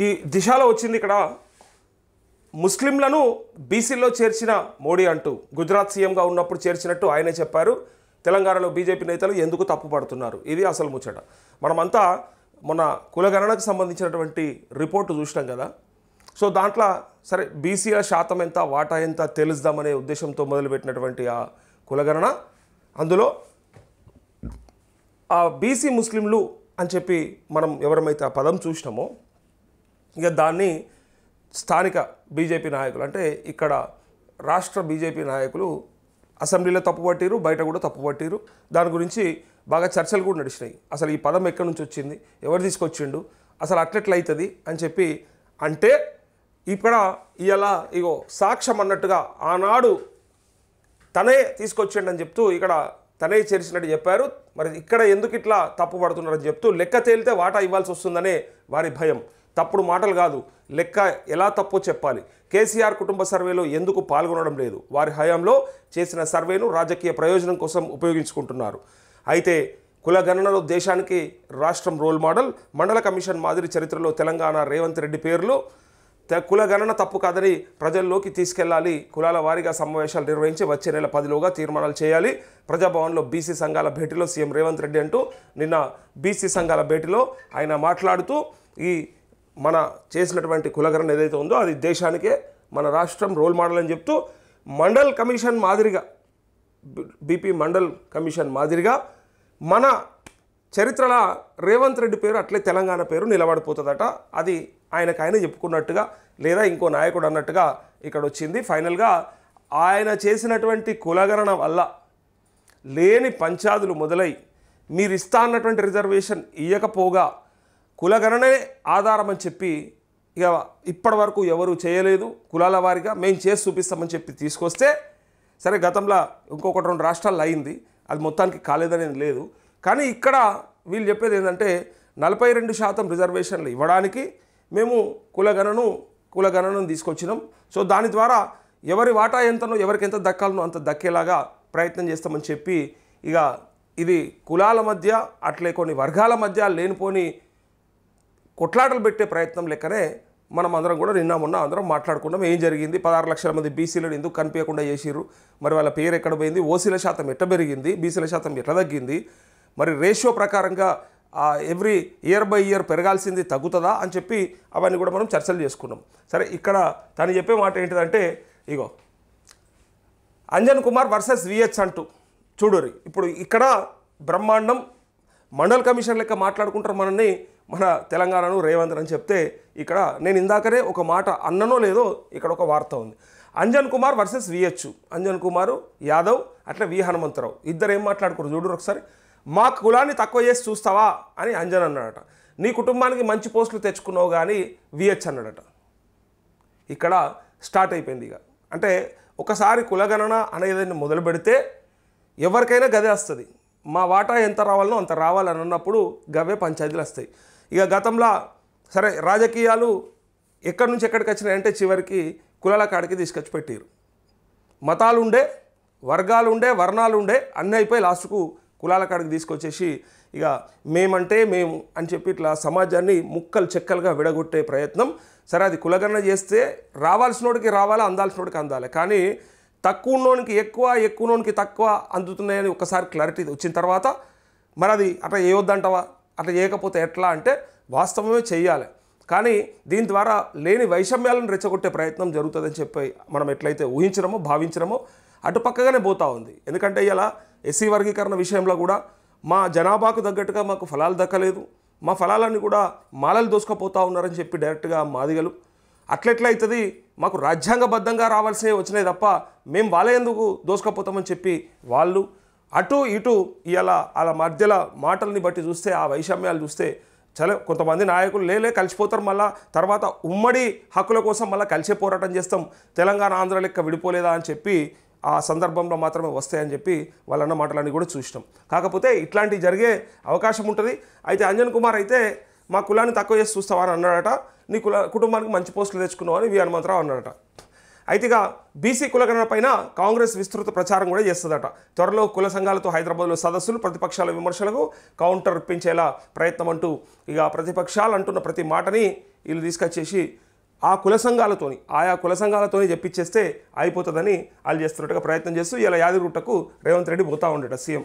ఈ దిశలో వచ్చింది ఇక్కడ ముస్లింలను బీసీలో చేర్చిన మోడీ అంటూ గుజరాత్ సీఎంగా ఉన్నప్పుడు చేర్చినట్టు ఆయనే చెప్పారు. తెలంగాణలో బీజేపీ నేతలు ఎందుకు తప్పుపడుతున్నారు, ఇది అసలు ముచ్చట. మనమంతా మొన్న కులగణనకు సంబంధించినటువంటి రిపోర్టు చూసినాం కదా. సో దాంట్లో సరే బీసీల శాతం ఎంత, వాటా ఎంత తెలుద్దామనే ఉద్దేశంతో మొదలుపెట్టినటువంటి ఆ కులగణన, అందులో ఆ బీసీ ముస్లింలు అని చెప్పి మనం ఎవరమైతే ఆ పదం చూసినామో ఇక దాన్ని స్థానిక బీజేపీ నాయకులు అంటే ఇక్కడ రాష్ట్ర బీజేపీ నాయకులు అసెంబ్లీలో తప్పుపట్టిరు, బయట కూడా తప్పుపట్టిరు. దాని గురించి బాగా చర్చలు కూడా నడిచినాయి. అసలు ఈ పదం ఎక్కడి నుంచి వచ్చింది, ఎవరు తీసుకొచ్చిండు, అసలు అట్లెట్లయితుంది అని చెప్పి. అంటే ఇక్కడ ఇలా ఇగో సాక్ష్యం అన్నట్టుగా ఆనాడు తనే తీసుకొచ్చిండు అని చెప్తూ ఇక్కడ తనే చేర్చినట్టు చెప్పారు. మరి ఇక్కడ ఎందుకు ఇట్లా తప్పు పడుతున్నారని చెప్తూ లెక్క తేలితే వాటా ఇవ్వాల్సి వస్తుందనే వారి భయం. తప్పుడు మాటలు కాదు, లెక్క ఎలా తప్పో చెప్పాలి. కేసీఆర్ కుటుంబ సర్వేలో ఎందుకు పాల్గొనడం లేదు, వారి హయాంలో చేసిన సర్వేను రాజకీయ ప్రయోజనం కోసం ఉపయోగించుకుంటున్నారు. అయితే కులగణనలో దేశానికి రాష్ట్రం రోల్ మోడల్. మండల కమిషన్ మాదిరి చరిత్రలో తెలంగాణ రేవంత్ రెడ్డి పేర్లు. కులగణన తప్పు కాదని ప్రజల్లోకి తీసుకెళ్లాలి. కులాల వారీగా సమావేశాలు నిర్వహించి వచ్చే నెల 10లోగా తీర్మానాలు చేయాలి. ప్రజాభవన్లో బీసీ సంఘాల భేటీలో సీఎం రేవంత్ రెడ్డి అంటూ నిన్న బీసీ సంఘాల భేటీలో ఆయన మాట్లాడుతూ ఈ మన చేసినటువంటి కులగణన ఏదైతే ఉందో అది దేశానికే మన రాష్ట్రం రోల్ మోడల్ అని చెప్తూ మండల్ కమిషన్ మాదిరిగా బీపీ మండల్ కమిషన్ మాదిరిగా మన చరిత్రలో రేవంత్ రెడ్డి పేరు అట్లే తెలంగాణ పేరు నిలబడిపోతుందట. అది ఆయన చెప్పుకున్నట్టుగా లేదా ఇంకో నాయకుడు అన్నట్టుగా ఇక్కడ వచ్చింది. ఫైనల్గా ఆయన చేసినటువంటి కులగణన వల్ల లేని పంచాదులు మొదలై మీరు ఇస్తా అన్నటువంటి రిజర్వేషన్ ఇవ్వకపోగా కులగణనే ఆధారం అని చెప్పి ఇక ఇప్పటి వరకు ఎవరు చేయలేదు. కులాల వారిగా మేము చేసి చూపిస్తామని చెప్పి తీసుకొస్తే సరే గతంలో ఇంకొకటి 2 రాష్ట్రాల్లో అయింది, అది మొత్తానికి కాలేదనేది లేదు. కానీ ఇక్కడ వీళ్ళు చెప్పేది ఏంటంటే 42% రిజర్వేషన్లు ఇవ్వడానికి మేము కులగణనను తీసుకొచ్చినాం. సో దాని ద్వారా ఎవరి వాటా ఎంతనో ఎవరికి ఎంత దక్కాలనో అంత దక్కేలాగా ప్రయత్నం చేస్తామని చెప్పి ఇక ఇది కులాల మధ్య అట్లే కొన్ని వర్గాల మధ్య లేనిపోని కొట్లాటలు పెట్టే ప్రయత్నం లెక్కనే మనం అందరం కూడా నిన్న మొన్న అందరం మాట్లాడుకున్నాం. ఏం జరిగింది, 16 లక్షల మంది బీసీలను ఎందుకు కనిపించకుండా చేసిర్రు, మరి వాళ్ళ పేరు ఎక్కడ పోయింది, ఓసీల శాతం ఎట్లా పెరిగింది, బీసీల శాతం ఎట్లా తగ్గింది, మరి రేషియో ప్రకారంగా ఎవ్రీ ఇయర్ బై ఇయర్ పెరగాల్సింది తగ్గుతుందా అని చెప్పి అవన్నీ కూడా మనం చర్చలు చేసుకున్నాం. సరే ఇక్కడ తను చెప్పే మాట ఏంటిదంటే ఇగో అంజన్ కుమార్ వర్సెస్ విహెచ్ అంటూ చూడురి. ఇప్పుడు ఇక్కడ బ్రహ్మాండం మండల్ కమిషన్ లెక్క మాట్లాడుకుంటారు మనల్ని, మన తెలంగాణను రేవంత్ అని చెప్తే ఇక్కడ నేను ఇందాకనే ఒక మాట అన్ననో లేదో ఇక్కడ ఒక వార్త ఉంది. Anjan Kumar versus V H. అంజన్ కుమారు యాదవ్ అట్లా వి హనుమంతరావు ఇద్దరు ఏం మాట్లాడుకోరు చూడరు ఒకసారి. మా కులాన్ని తక్కువ చేసి చూస్తావా అని అంజన్ అన్నాడట. నీ కుటుంబానికి మంచి పోస్టులు తెచ్చుకున్నావు కానీ విహెచ్ అన్నాడట. ఇక్కడ స్టార్ట్ అయిపోయింది ఇక. అంటే ఒకసారి కులగణన అనేది మొదలు పెడితే ఎవరికైనా గదే వస్తుంది. మా వాటా ఎంత రావాలనో అంత రావాలని అన్నప్పుడు గవే పంచాయతీలు వస్తాయి. ఇక గతంలో సరే రాజకీయాలు ఎక్కడి నుంచి ఎక్కడికి వచ్చినాయంటే చివరికి కులాల కాడికి తీసుకొచ్చి పెట్టారు. మతాలు ఉండే, వర్గాలు ఉండే, వర్ణాలు ఉండే, అన్నీ అయిపోయి లాస్ట్కు కులాల కాడికి తీసుకొచ్చేసి ఇక మేమంటే మేము అని చెప్పి ఇట్లా సమాజాన్ని ముక్కలు చెక్కలుగా విడగొట్టే ప్రయత్నం. సరే అది కులగణన చేస్తే రావాల్సినోడికి రావాలి, అందాల్సినోడికి అందాలి. కానీ తక్కువ ఉన్నోనికి ఎక్కువ, ఎక్కువ ఉన్నోనికి తక్కువ అందుతున్నాయని ఒకసారి క్లారిటీ వచ్చిన తర్వాత మరి అది అట్లా చేయొద్దంటావా, అట్లా చేయకపోతే ఎట్లా అంటే వాస్తవమే చెయ్యాలి. కానీ దీని ద్వారా లేని వైషమ్యాలను రెచ్చగొట్టే ప్రయత్నం జరుగుతుందని చెప్పి మనం ఎట్లయితే ఊహించినామో భావించినామో అటుపక్కగానే పోతూ ఉంది. ఎందుకంటే ఇలా ఎస్సీ వర్గీకరణ విషయంలో కూడా మా జనాభాకు తగ్గట్టుగా మాకు ఫలాలు దక్కలేదు, మా ఫలాలన్నీ కూడా మాలలు దోసుకపోతూ ఉన్నారని చెప్పి డైరెక్ట్గా మాదిగలు అట్లెట్లయితుంది, మాకు రాజ్యాంగబద్ధంగా రావాల్సినవి వచ్చినాయి తప్ప మేము వాళ్ళే ఎందుకు దోసుకపోతామని చెప్పి వాళ్ళు అటు ఇటు ఇలా వాళ్ళ మధ్యలో మాటల్ని బట్టి చూస్తే ఆ వైషమ్యాలు చూస్తే చాలా కొంతమంది నాయకులు లేలే కలిసిపోతారు, మళ్ళీ తర్వాత ఉమ్మడి హక్కుల కోసం మళ్ళీ కలిసే పోరాటం చేస్తాం, తెలంగాణ ఆంధ్ర లెక్క విడిపోలేదా అని చెప్పి ఆ సందర్భంలో మాత్రమే వస్తాయని చెప్పి వాళ్ళన్న మాటలన్నీ కూడా చూసినాం. కాకపోతే ఇట్లాంటివి జరిగే అవకాశం ఉంటుంది. అయితే అంజన్ కుమార్ అయితే మా కులాన్ని తక్కువ చేసి చూస్తావా అని అన్నాడట. నీ కుటుంబానికి మంచి పోస్టులు తెచ్చుకున్నావు అని వి హనుమంతరావు అన్నాడట. అయితే ఇక బీసీ కులగణన పైన కాంగ్రెస్ విస్తృత ప్రచారం కూడా చేస్తుందట. త్వరలో కుల సంఘాలతో హైదరాబాద్లో సదస్సులు, ప్రతిపక్షాల విమర్శలకు కౌంటర్ ఇప్పించేలా ప్రయత్నం అంటూ ఇక ప్రతిపక్షాలు అంటున్న ప్రతి మాటని వీళ్ళు తీసుకొచ్చేసి ఆయా కుల సంఘాలతోని చెప్పించేస్తే అయిపోతుందని వాళ్ళు చేస్తున్నట్టుగా ప్రయత్నం చేస్తూ ఇలా యాదగిరిగుట్టకు రేవంత్ రెడ్డి పోతా ఉండట సీఎం.